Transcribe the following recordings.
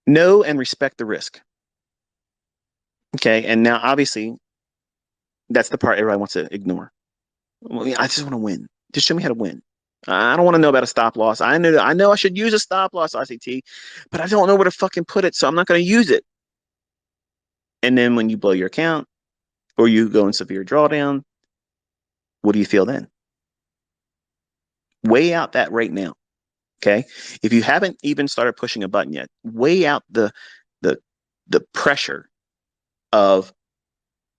Know and respect the risk. Okay. And now, obviously, that's the part everybody wants to ignore. Well, I just want to win. Just show me how to win. I don't want to know about a stop loss. I know I should use a stop loss ICT, but I don't know where to fucking put it, so I'm not going to use it. And then when you blow your account or you go in severe drawdown, what do you feel then? Weigh out that right now. Okay. If you haven't even started pushing a button yet, weigh out the the pressure of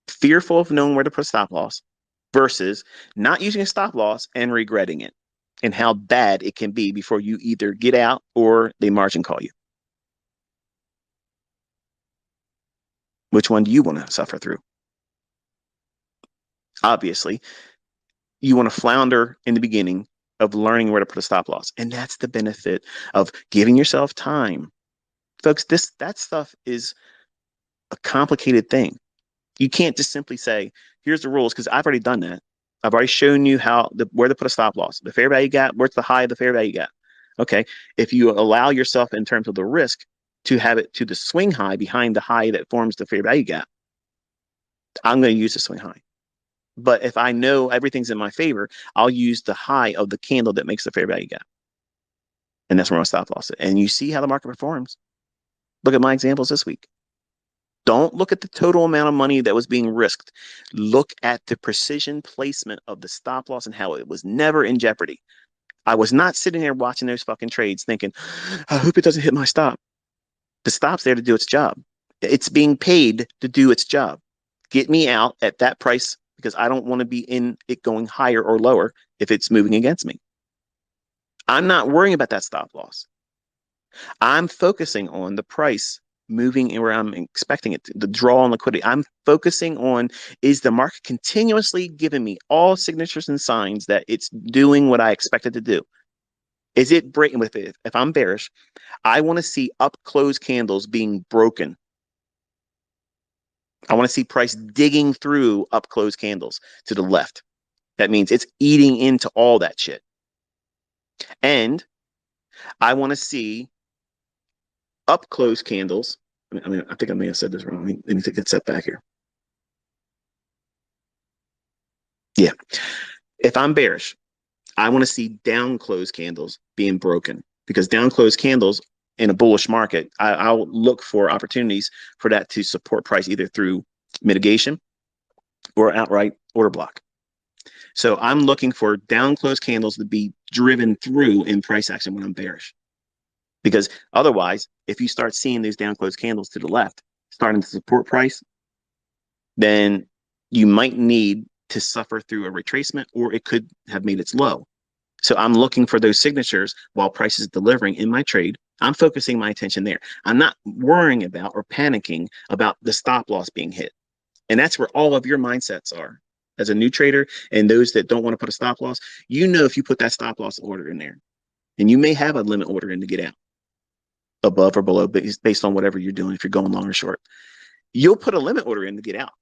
fearful of knowing where to put a stop loss versus not using a stop loss and regretting it and how bad it can be before you either get out or they margin call you. Which one do you want to suffer through? Obviously, you want to flounder in the beginning of learning where to put a stop loss. And that's the benefit of giving yourself time. Folks, that stuff is a complicated thing. You can't just simply say, here's the rules, because I've already done that. I've already shown you where to put a stop loss. The fair value gap, where's the high of the fair value gap? Okay. If you allow yourself in terms of the risk to have it to the swing high behind the high that forms the fair value gap, I'm going to use the swing high. But if I know everything's in my favor, I'll use the high of the candle that makes the fair value gap. And that's where I'm going to stop loss it. And you see how the market performs. Look at my examples this week. Don't look at the total amount of money that was being risked. Look at the precision placement of the stop loss and how it was never in jeopardy. I was not sitting there watching those fucking trades thinking, I hope it doesn't hit my stop. The stop's there to do its job. It's being paid to do its job. Get me out at that price because I don't want to be in it going higher or lower if it's moving against me. I'm not worrying about that stop loss. I'm focusing on the price moving where I'm expecting it to, the draw on liquidity. I'm focusing on, is the market continuously giving me all signatures and signs that it's doing what I expect it to do? Is it breaking with it? If I'm bearish, I want to see up close candles being broken. I want to see price digging through up close candles to the left. That means it's eating into all that shit. And I want to see up close candles. I think I may have said this wrong. Let me take a step back here. Yeah. If I'm bearish, I want to see down close candles being broken because down close candles in a bullish market, I'll look for opportunities for that to support price either through mitigation or outright order block. So I'm looking for down close candles to be driven through in price action when I'm bearish. Because otherwise, if you start seeing these down close candles to the left starting to support price, then you might need to suffer through a retracement or it could have made its low. So I'm looking for those signatures while price is delivering in my trade. I'm focusing my attention there. I'm not worrying about or panicking about the stop loss being hit. And that's where all of your mindsets are. As a new trader and those that don't want to put a stop loss, you know if you put that stop loss order in there, and you may have a limit order in to get out above or below based on whatever you're doing, if you're going long or short. You'll put a limit order in to get out,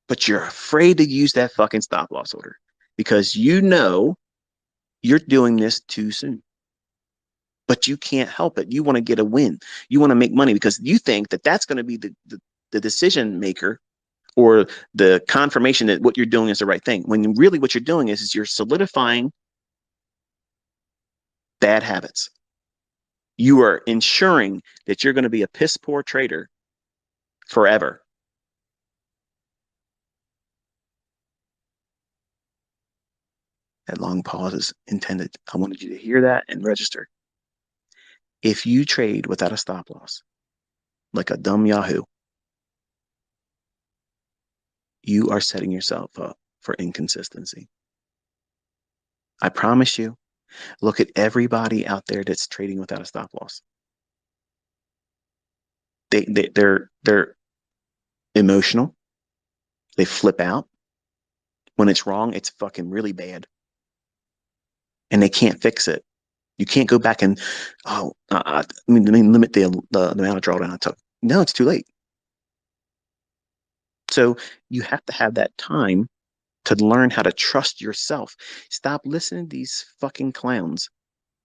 but you're afraid to use that fucking stop loss order because you know you're doing this too soon. But you can't help it. You want to get a win. You want to make money because you think that that's going to be the decision maker or the confirmation that what you're doing is the right thing. When really what you're doing is you're solidifying bad habits. You are ensuring that you're going to be a piss poor trader forever. That long pause is intended. I wanted you to hear that and register. If you trade without a stop loss, like a dumb Yahoo, you are setting yourself up for inconsistency. I promise you, look at everybody out there that's trading without a stop loss. They're emotional. They flip out. When it's wrong, it's fucking really bad. And they can't fix it. You can't go back and, let me limit the amount of drawdown I took. No, it's too late. So you have to have that time to learn how to trust yourself. Stop listening to these fucking clowns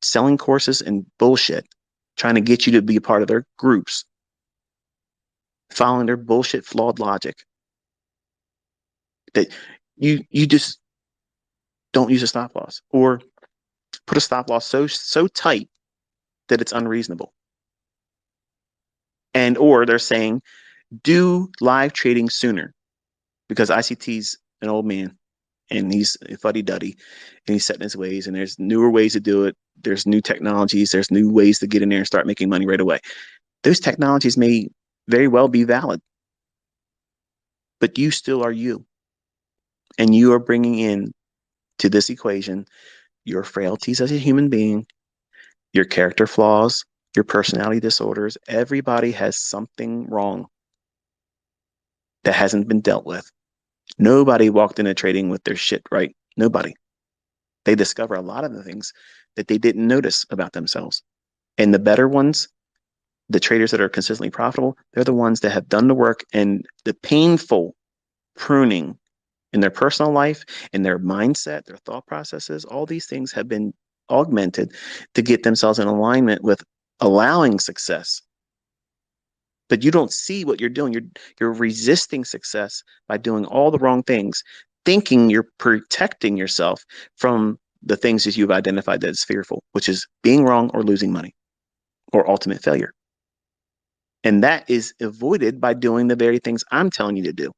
selling courses and bullshit trying to get you to be a part of their groups, following their bullshit, flawed logic that you just don't use a stop loss or put a stop loss so tight that it's unreasonable. And or they're saying do live trading sooner because ICT's an old man and he's fuddy duddy and he's set in his ways and there's newer ways to do it. There's new technologies, there's new ways to get in there and start making money right away. Those technologies may very well be valid, but you still are you. And you are bringing in to this equation your frailties as a human being, your character flaws, your personality disorders. Everybody has something wrong that hasn't been dealt with. Nobody walked into trading with their shit right. Nobody. They discover a lot of the things that they didn't notice about themselves. And the better ones, the traders that are consistently profitable, they're the ones that have done the work and the painful pruning in their personal life, in their mindset, their thought processes. All these things have been augmented to get themselves in alignment with allowing success. But you don't see what you're doing. You're resisting success by doing all the wrong things, thinking you're protecting yourself from the things that you've identified that is fearful, which is being wrong or losing money or ultimate failure. And that is avoided by doing the very things I'm telling you to do.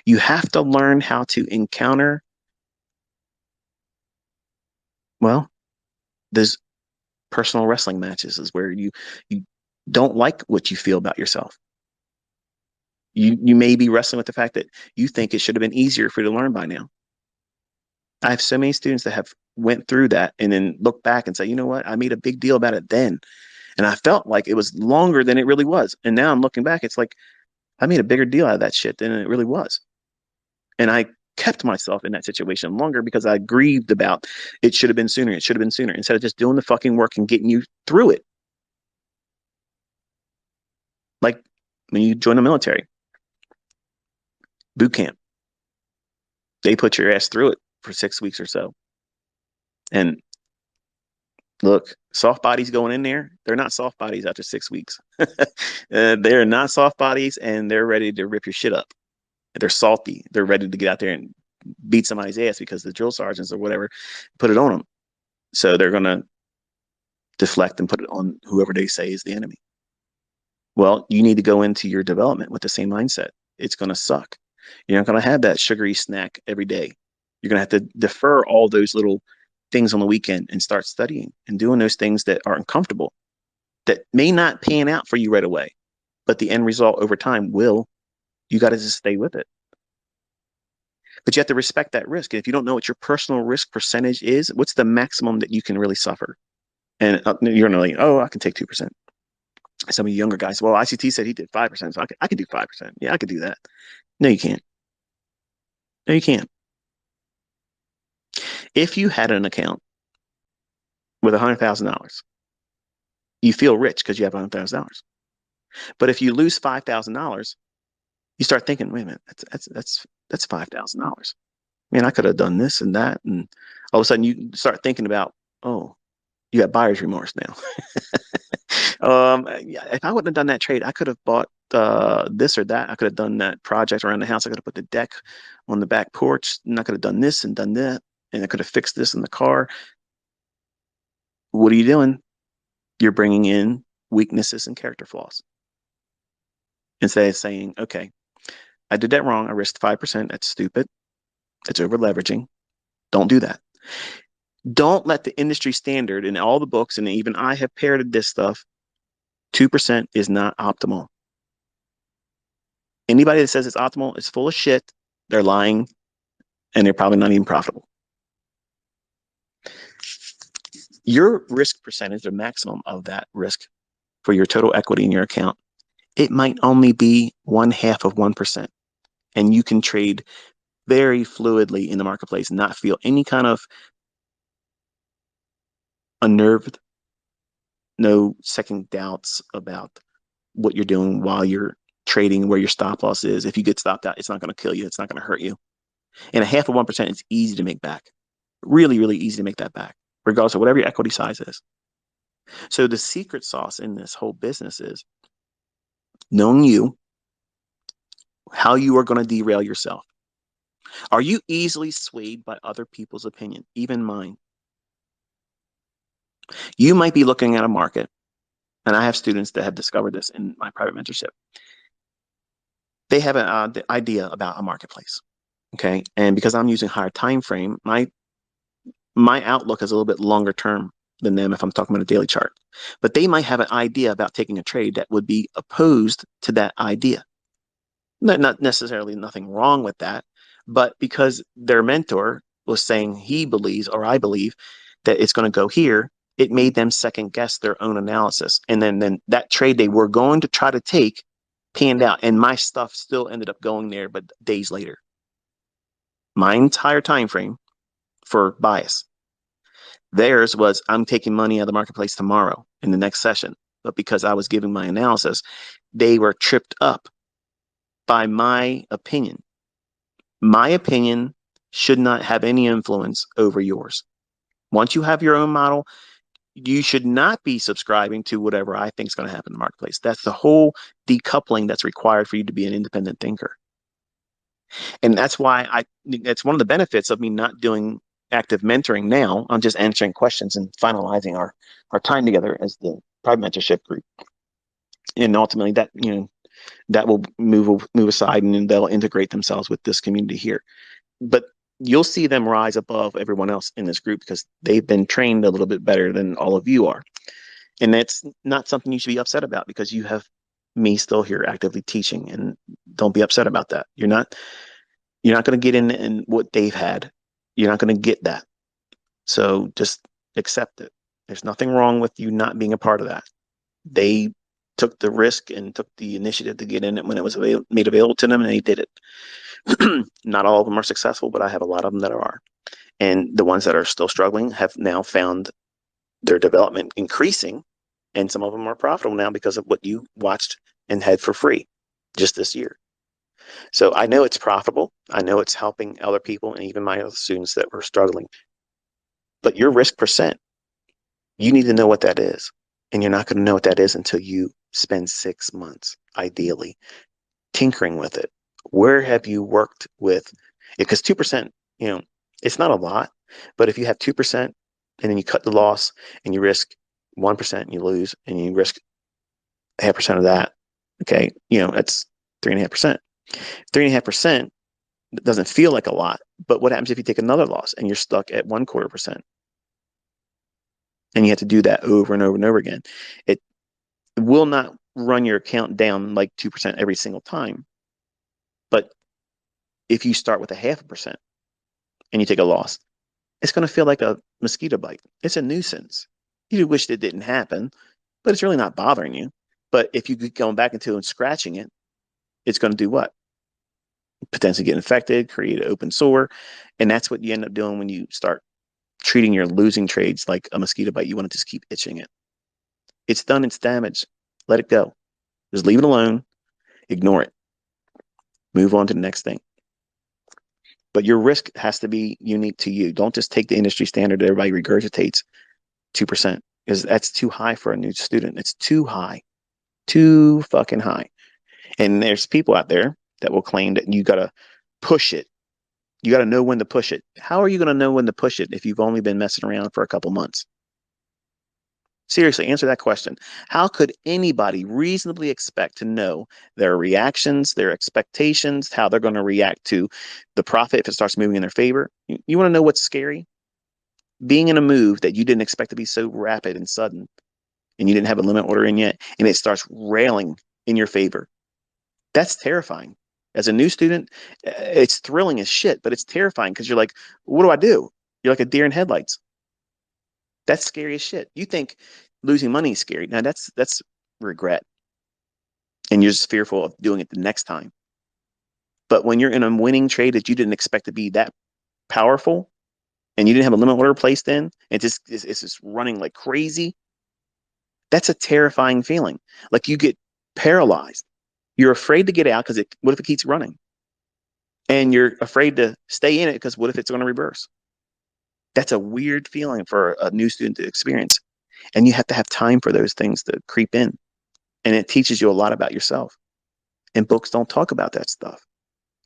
You have to learn how to encounter, well, those personal wrestling matches is where you don't like what you feel about yourself. You may be wrestling with the fact that you think it should have been easier for you to learn by now. I have so many students that have went through that and then look back and say, you know what, I made a big deal about it then. And I felt like it was longer than it really was. And now I'm looking back, it's like I made a bigger deal out of that shit than it really was. And I kept myself in that situation longer because I grieved about it should have been sooner. It should have been sooner instead of just doing the fucking work and getting you through it. Like when you join the military, boot camp, they put your ass through it for 6 weeks or so. And look, soft bodies going in there, they're not soft bodies after 6 weeks. They're not soft bodies and they're ready to rip your shit up. They're salty. They're ready to get out there and beat somebody's ass because the drill sergeants or whatever put it on them. So they're going to deflect and put it on whoever they say is the enemy. Well, you need to go into your development with the same mindset. It's going to suck. You're not going to have that sugary snack every day. You're going to have to defer all those little things on the weekend and start studying and doing those things that are uncomfortable, that may not pan out for you right away, but the end result over time will. You got to just stay with it. But you have to respect that risk. And if you don't know what your personal risk percentage is, what's the maximum that you can really suffer? And you're going to like, oh, I can take 2%. Some of you younger guys, well, ICT said he did 5%, so I could do 5%. Yeah, I could do that. No, you can't. No, you can't. If you had an account with $100,000, you feel rich because you have $100,000. But if you lose $5,000, you start thinking, wait a minute, that's $5,000. Man, I could have done this and that, and all of a sudden you start thinking about, oh, you got buyer's remorse now. Yeah, if I wouldn't have done that trade, I could have bought this or that. I could have done that project around the house. I could have put the deck on the back porch, and I could have done this and done that, and I could have fixed this in the car. What are you doing? You're bringing in weaknesses and character flaws instead of saying, okay, I did that wrong. I risked 5%. That's stupid. It's over leveraging. Don't do that. Don't let the industry standard in all the books, and even I have parroted this stuff, 2% is not optimal. Anybody that says it's optimal is full of shit. They're lying, and they're probably not even profitable. Your risk percentage, the maximum of that risk for your total equity in your account, it might only be 0.5%. And you can trade very fluidly in the marketplace and not feel any kind of unnerved, no second doubts about what you're doing while you're trading, where your stop loss is. If you get stopped out, it's not going to kill you. It's not going to hurt you. And 0.5% is easy to make back. Really, really easy to make that back, regardless of whatever your equity size is. So the secret sauce in this whole business is knowing you, how you are going to derail yourself. Are you easily swayed by other people's opinion, even mine? You might be looking at a market, and I have students that have discovered this in my private mentorship. They have an idea about a marketplace, okay? And because I'm using higher time frame, my outlook is a little bit longer term than them if I'm talking about a daily chart. But they might have an idea about taking a trade that would be opposed to that idea. Not necessarily nothing wrong with that, but because their mentor was saying he believes, or I believe, that it's going to go here, it made them second guess their own analysis. And then that trade they were going to try to take panned out. And my stuff still ended up going there, but days later. My entire time frame for bias. Theirs was I'm taking money out of the marketplace tomorrow in the next session. But because I was giving my analysis, they were tripped up by my opinion. My opinion should not have any influence over yours. Once you have your own model, you should not be subscribing to whatever I think is going to happen in the marketplace. That's the whole decoupling that's required for you to be an independent thinker. And that's why it's one of the benefits of me not doing active mentoring now. I'm just answering questions and finalizing our time together as the private mentorship group. And ultimately that will move aside and they'll integrate themselves with this community here. But you'll see them rise above everyone else in this group because they've been trained a little bit better than all of you are. And that's not something you should be upset about because you have me still here actively teaching, and don't be upset about that. You're not going to get in what they've had. You're not going to get that. So just accept it. There's nothing wrong with you not being a part of that. They took the risk and took the initiative to get in it when it was made available to them, and they did it. Not all of them are successful, but I have a lot of them that are. And the ones that are still struggling have now found their development increasing, and some of them are profitable now because of what you watched and had for free just this year. So I know it's profitable. I know it's helping other people and even my other students that were struggling. But your risk percent, you need to know what that is. And you're not going to know what that is until you spend 6 months, ideally, tinkering with it. Where have you worked with? Because 2%, it's not a lot, but if you have 2% and then you cut the loss and you risk 1% and you lose and you risk 0.5% of that, okay, that's 3.5%. 3.5% doesn't feel like a lot, but what happens if you take another loss and you're stuck at 1/4%? And you have to do that over and over and over again. It will not run your account down like 2% every single time. But if you start with 0.5% and you take a loss, it's going to feel like a mosquito bite. It's a nuisance. You wish it didn't happen, but it's really not bothering you. But if you keep going back into and scratching it, it's going to do what? Potentially get infected, create an open sore. And that's what you end up doing when you start treating your losing trades like a mosquito bite. You want to just keep itching it. It's done its damage. Let it go. Just leave it alone. Ignore it. Move on to the next thing. But your risk has to be unique to you. Don't just take the industry standard that everybody regurgitates, 2%, because that's too high for a new student. It's too high, too fucking high. And there's people out there that will claim that you got to push it. You got to know when to push it. How are you going to know when to push it if you've only been messing around for a couple months? Seriously, answer that question. How could anybody reasonably expect to know their reactions, their expectations, how they're going to react to the profit if it starts moving in their favor? You want to know what's scary? Being in a move that you didn't expect to be so rapid and sudden, and you didn't have a limit order in yet, and it starts railing in your favor. That's terrifying. As a new student, it's thrilling as shit, but it's terrifying because you're like, what do I do? You're like a deer in headlights. That's scary as shit. You think losing money is scary. Now that's regret. And you're just fearful of doing it the next time. But when you're in a winning trade that you didn't expect to be that powerful and you didn't have a limit order placed in, it's just running like crazy, that's a terrifying feeling. Like you get paralyzed. You're afraid to get out because what if it keeps running? And you're afraid to stay in it because what if it's going to reverse? That's a weird feeling for a new student to experience. And you have to have time for those things to creep in. And it teaches you a lot about yourself. And books don't talk about that stuff.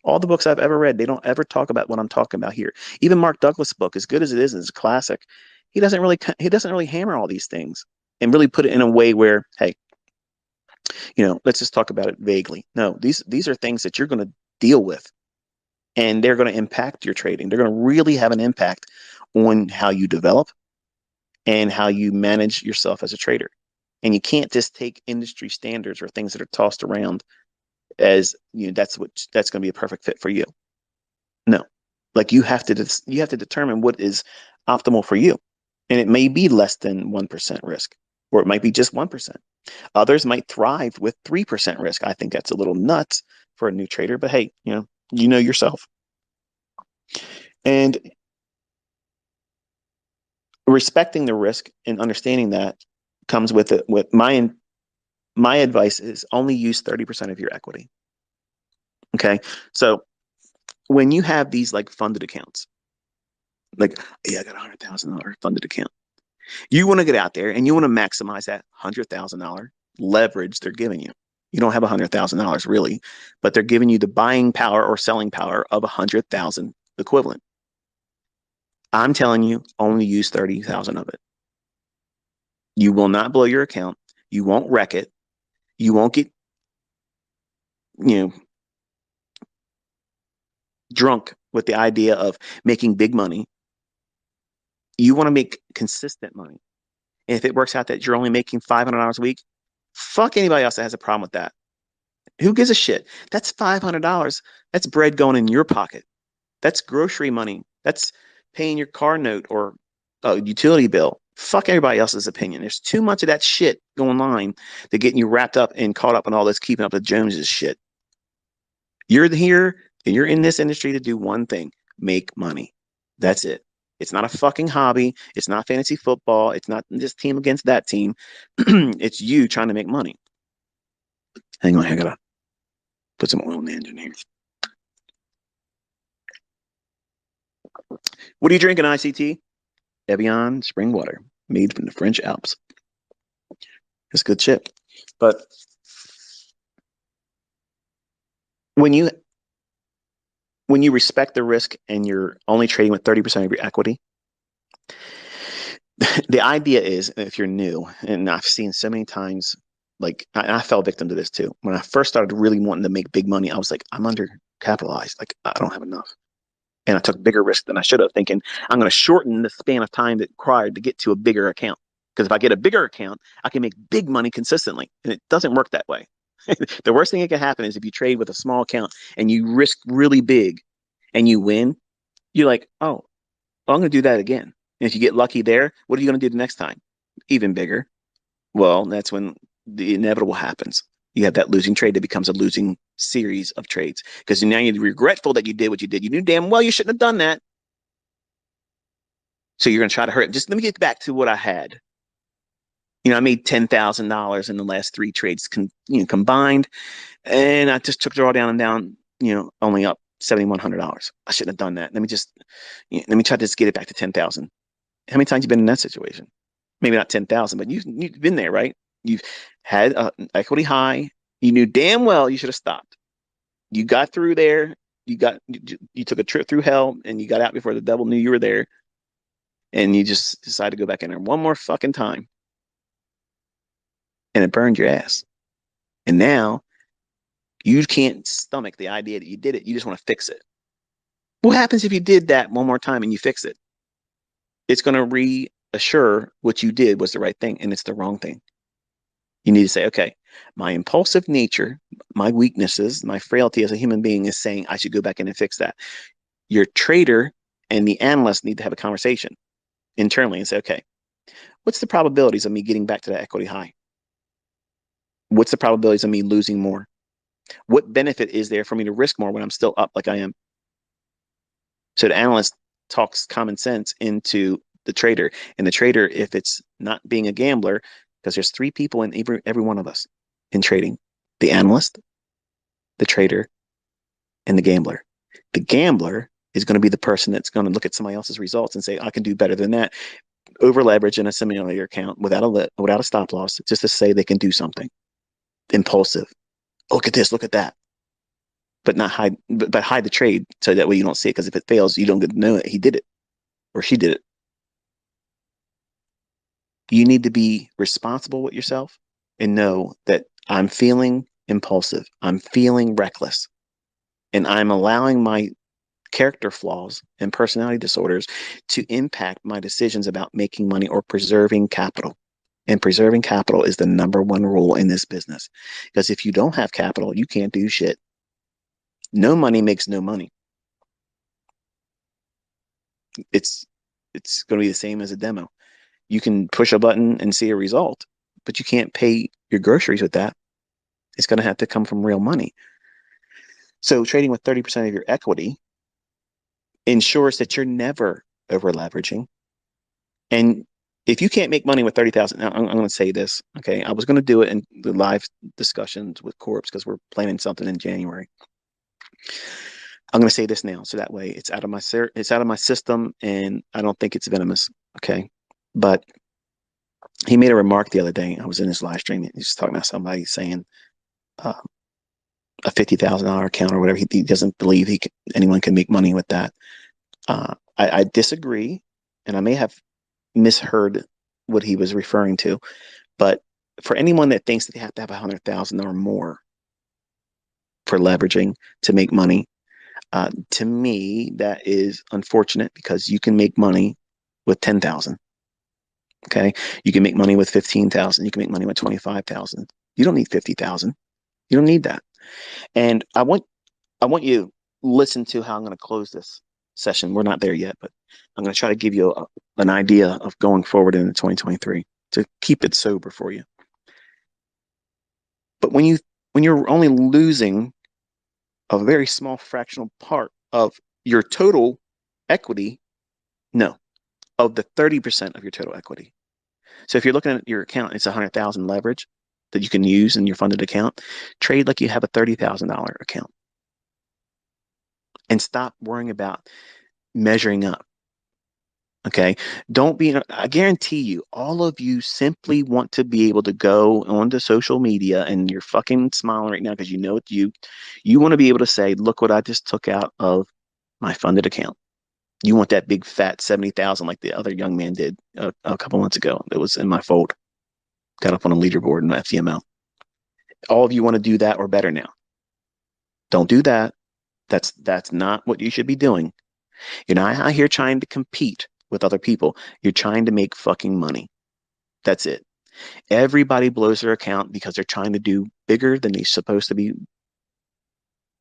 All the books I've ever read, they don't ever talk about what I'm talking about here. Even Mark Douglas' book, as good as it is, it's a classic. He doesn't really hammer all these things and really put it in a way where, hey, let's just talk about it vaguely. No, these are things that you're going to deal with, and they're going to impact your trading. They're going to really have an impact on how you develop and how you manage yourself as a trader. And you can't just take industry standards or things that are tossed around as that's going to be a perfect fit for you. No, like you have to determine what is optimal for you, and it may be less than 1% risk, or it might be just 1%. Others might thrive with 3% risk. I think that's a little nuts for a new trader, but hey, you know yourself. And respecting the risk and understanding that comes with it. With my advice is only use 30% of your equity. Okay, so when you have these like funded accounts, like, yeah, I got $100,000 funded account. You want to get out there and you want to maximize that $100,000 leverage they're giving you. You don't have $100,000 really, but they're giving you the buying power or selling power of 100,000 equivalent. I'm telling you, only use 30,000 of it. You will not blow your account. You won't wreck it. You won't get, you know, drunk with the idea of making big money. You want to make consistent money. And if it works out that you're only making $500 a week, fuck anybody else that has a problem with that. Who gives a shit? That's $500. That's bread going in your pocket. That's grocery money. That's paying your car note or a utility bill. Fuck everybody else's opinion. There's too much of that shit going on to getting you wrapped up and caught up in all this keeping up with Joneses shit. You're here and you're in this industry to do one thing: make money. That's it. It's not a fucking hobby. It's not fantasy football. It's not this team against that team. It's you trying to make money. Hang on, I gotta put some oil in the engine here. What are you drinking, ICT? Evian spring water, made from the French Alps. It's good shit. But when you when you respect the risk and you're only trading with 30% of your equity, the idea is, if you're new, and I've seen so many times, like I fell victim to this too. When I first started really wanting to make big money, I was like, I'm undercapitalized. Like I don't have enough. And I took bigger risk than I should have, thinking I'm going to shorten the span of time that required to get to a bigger account. Because if I get a bigger account, I can make big money consistently. And it doesn't work that way. The worst thing that can happen is if you trade with a small account and you risk really big and you win, you're like, oh, I'm going to do that again. And if you get lucky there, what are you going to do the next time? Even bigger. Well, that's when the inevitable happens. You have that losing trade that becomes a losing series of trades because now you're regretful that you did what you did. You knew damn well you shouldn't have done that. So you're going to try to hurt. Just let me get back to what I had. I made $10,000 in the last three trades combined, and I just took it all down and down. Only up $7,100. I shouldn't have done that. Let me try to just get it back to 10,000. How many times you been in that situation? Maybe not 10,000, but you've been there, right? You've had an equity high. You knew damn well you should have stopped. You got through there. You took a trip through hell, and you got out before the devil knew you were there. And you just decided to go back in there one more fucking time, and it burned your ass. And now you can't stomach the idea that you did it. You just want to fix it. What happens if you did that one more time and you fix it? It's going to reassure what you did was the right thing, and it's the wrong thing. You need to say, okay, my impulsive nature, my weaknesses, my frailty as a human being is saying I should go back in and fix that. Your trader and the analyst need to have a conversation internally and say, okay, what's the probabilities of me getting back to that equity high? What's the probabilities of me losing more? What benefit is there for me to risk more when I'm still up like I am? So the analyst talks common sense into the trader. And the trader, if it's not being a gambler, because there's three people in every one of us in trading: the analyst, the trader, and the gambler. The gambler is going to be the person that's going to look at somebody else's results and say, I can do better than that. over leverage in a simulator account without a stop loss, just to say they can do something impulsive. Look at this, look at that, but not hide, but hide the trade so that way you don't see it. Because if it fails, you don't get to know it. He did it or she did it. You need to be responsible with yourself and know that I'm feeling impulsive. I'm feeling reckless, and I'm allowing my character flaws and personality disorders to impact my decisions about making money or preserving capital. And preserving capital is the number one rule in this business. Because if you don't have capital, you can't do shit. No money makes no money. It's it's going to be the same as a demo. You can push a button and see a result, but you can't pay your groceries with that. It's going to have to come from real money. So trading with 30% of your equity ensures that you're never over leveraging. And if you can't make money with 30,000, I'm going to say this. Okay. I was going to do it in the live discussions with Corps because we're planning something in January. I'm going to say this now. So that way it's out of my system, and I don't think it's venomous. Okay. But he made a remark the other day. I was in his live stream. He was talking about somebody saying, uh, a $50,000 account or whatever. He doesn't believe anyone can make money with that. I disagree, and I may have misheard what he was referring to. But for anyone that thinks that they have to have 100,000 or more for leveraging to make money, to me that is unfortunate, because you can make money with 10,000. Okay, you can make money with 15,000. You can make money with 25,000. You don't need 50,000. You don't need that. And I want you to listen to how I'm going to close this session. We're not there yet, but I'm going to try to give you an idea of going forward into 2023 to keep it sober for you. But when you're only losing a very small fractional part of your total equity, no, of the 30% of your total equity. So if you're looking at your account, it's 100,000 leverage that you can use in your funded account. Trade like you have a $30,000 account, and stop worrying about measuring up. Okay. Don't be, I guarantee you, all of you simply want to be able to go onto social media, and you're fucking smiling right now because you know you want to be able to say, look what I just took out of my funded account. You want that big fat 70,000 like the other young man did a couple months ago. That was in my fold. Got up on a leaderboard in FTML. All of you want to do that or better now. Don't do that. That's not what you should be doing. You're not out here trying to compete with other people. You're trying to make fucking money. That's it. Everybody blows their account because they're trying to do bigger than they're supposed to be,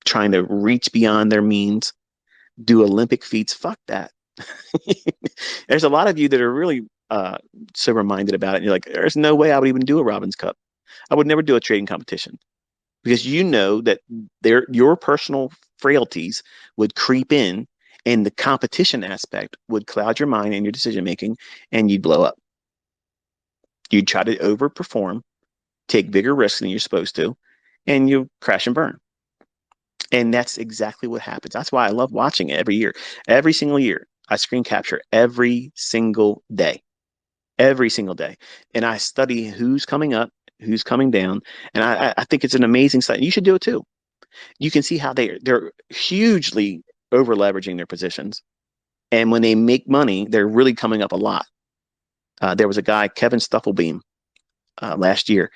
trying to reach beyond their means, do Olympic feats. Fuck that. There's a lot of you that are really sober minded about it. And you're like, there's no way I would even do a Robbins Cup. I would never do a trading competition, because you know that your personal frailties would creep in, and the competition aspect would cloud your mind and your decision making, and you'd blow up. You'd try to overperform, take bigger risks than you're supposed to, and you crash and burn. And that's exactly what happens. That's why I love watching it every year. Every single year, I screen capture every single day, every single day. And I study who's coming up, who's coming down. And I think it's an amazing sight. You should do it too. You can see how they're hugely over leveraging their positions. And when they make money, they're really coming up a lot. There was a guy, Kevin Stufflebeam, last year.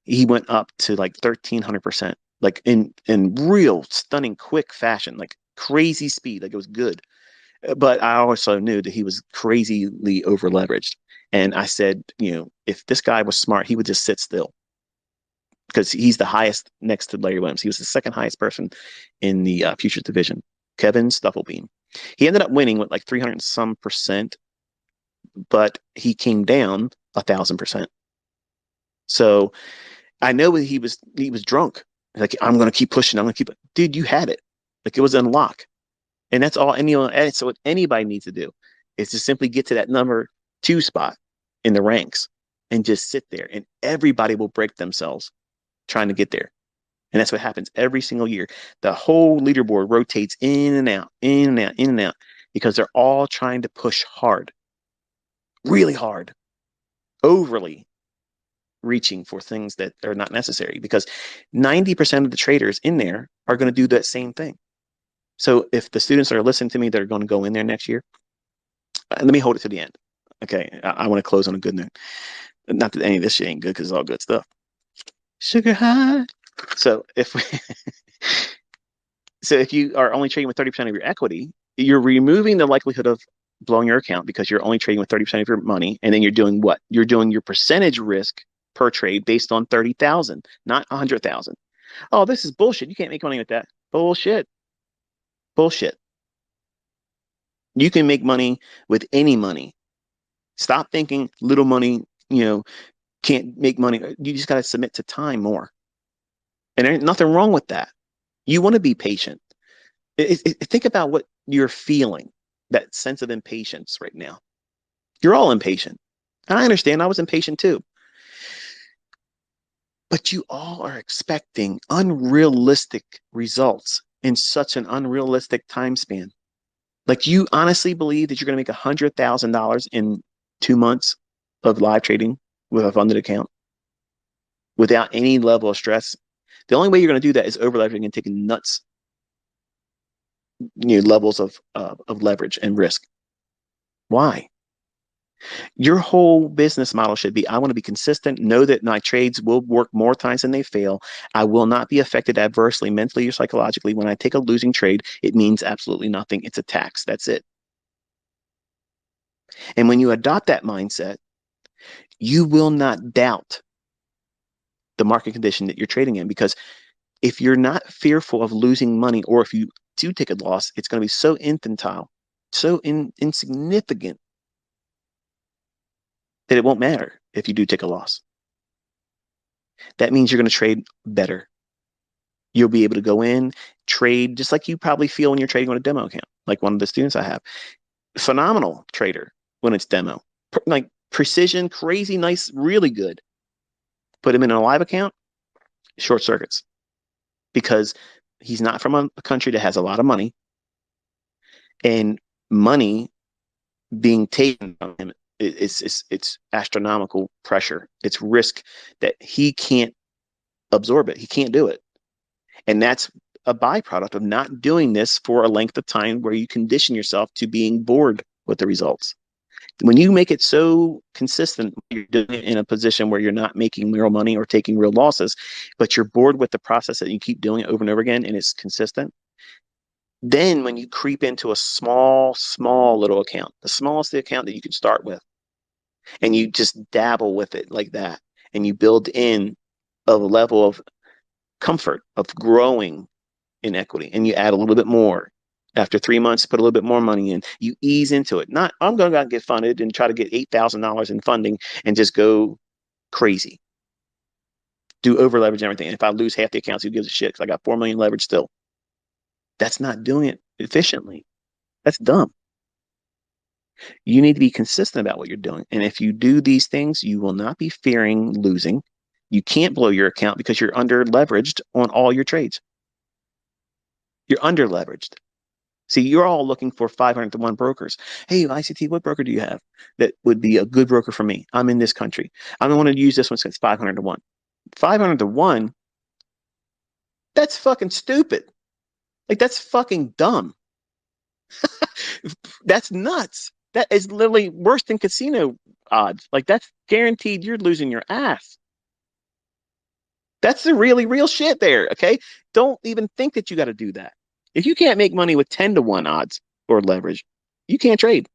He went up to like 1,300%, like in real stunning, quick fashion, like crazy speed. Like it was good. But I also knew that he was crazily over leveraged. And I said, if this guy was smart, he would just sit still, because he's the highest next to Larry Williams. He was the second highest person in the futures division, Kevin Stufflebeam. He ended up winning with like 300 some percent, but he came down 1,000%. So I know he was drunk. Like, I'm going to keep pushing. I'm going to keep, dude, you had it. Like, it was unlock. And that's all anyone, so what anybody needs to do is to simply get to that number 2 spot in the ranks and just sit there, and everybody will break themselves trying to get there. And that's what happens every single year. The whole leaderboard rotates in and out, in and out, in and out, because they're all trying to push hard. really hard, overly reaching for things that are not necessary because 90% of the traders in there are going to do that same thing. So if the students are listening to me that are going to go in there next year, let me hold it to the end. Okay. I want to close on a good note. Not that any of this shit ain't good because it's all good stuff. Sugar high. So if we, so if you are only trading with 30% of your equity, you're removing the likelihood of blowing your account because you're only trading with 30% of your money. And then you're doing what? You're doing your percentage risk per trade based on 30,000, not 100,000. Oh, this is bullshit. You can't make money with that. Bullshit. Bullshit. You can make money with any money. Stop thinking little money, can't make money. You just got to submit to time more. And there ain't nothing wrong with that. You want to be patient. Think about what you're feeling, that sense of impatience right now. You're all impatient. And I understand I was impatient too. But you all are expecting unrealistic results in such an unrealistic time span. Like, you honestly believe that you're going to make $100,000 in 2 months of live trading with a funded account without any level of stress? The only way you're going to do that is over leveraging and taking nuts levels of leverage and risk. Why? Your whole business model should be, I want to be consistent, know that my trades will work more times than they fail. I will not be affected adversely, mentally or psychologically. When I take a losing trade, it means absolutely nothing. It's a tax. That's it. And when you adopt that mindset, you will not doubt the market condition that you're trading in, because if you're not fearful of losing money, or if you do take a loss, it's going to be so infantile, so insignificant, that it won't matter if you do take a loss. That means you're going to trade better. You'll be able to go in, trade just like you probably feel when you're trading on a demo account, like one of the students I have. Phenomenal trader when it's demo. Like precision, crazy, nice, really good. Put him in a live account, short circuits, because he's not from a country that has a lot of money, and money being taken from him, it's astronomical pressure. It's risk that he can't absorb it. He can't do it. And that's a byproduct of not doing this for a length of time where you condition yourself to being bored with the results. When you make it so consistent, you're doing it in a position where you're not making real money or taking real losses, but you're bored with the process that you keep doing it over and over again, and it's consistent. Then when you creep into a small little account, the smallest account that you can start with, and you just dabble with it like that, and you build in a level of comfort of growing in equity, and you add a little bit more. After 3 months, put a little bit more money in. You ease into it. Not, I'm going to get funded and try to get $8,000 in funding and just go crazy. Do over leverage everything. And if I lose half the accounts, who gives a shit? Because I got 4 million leverage still. That's not doing it efficiently. That's dumb. You need to be consistent about what you're doing. And if you do these things, you will not be fearing losing. You can't blow your account because you're under leveraged on all your trades. You're under leveraged. See, you're all looking for 500 to 1 brokers. Hey, ICT, what broker do you have that would be a good broker for me? I'm in this country. I don't want to use this one since 500 to 1. 500 to 1? That's fucking stupid. Like, that's fucking dumb. That's nuts. That is literally worse than casino odds. Like, that's guaranteed you're losing your ass. That's the really real shit there, okay? Don't even think that you got to do that. If you can't make money with 10 to 1 odds or leverage, you can't trade.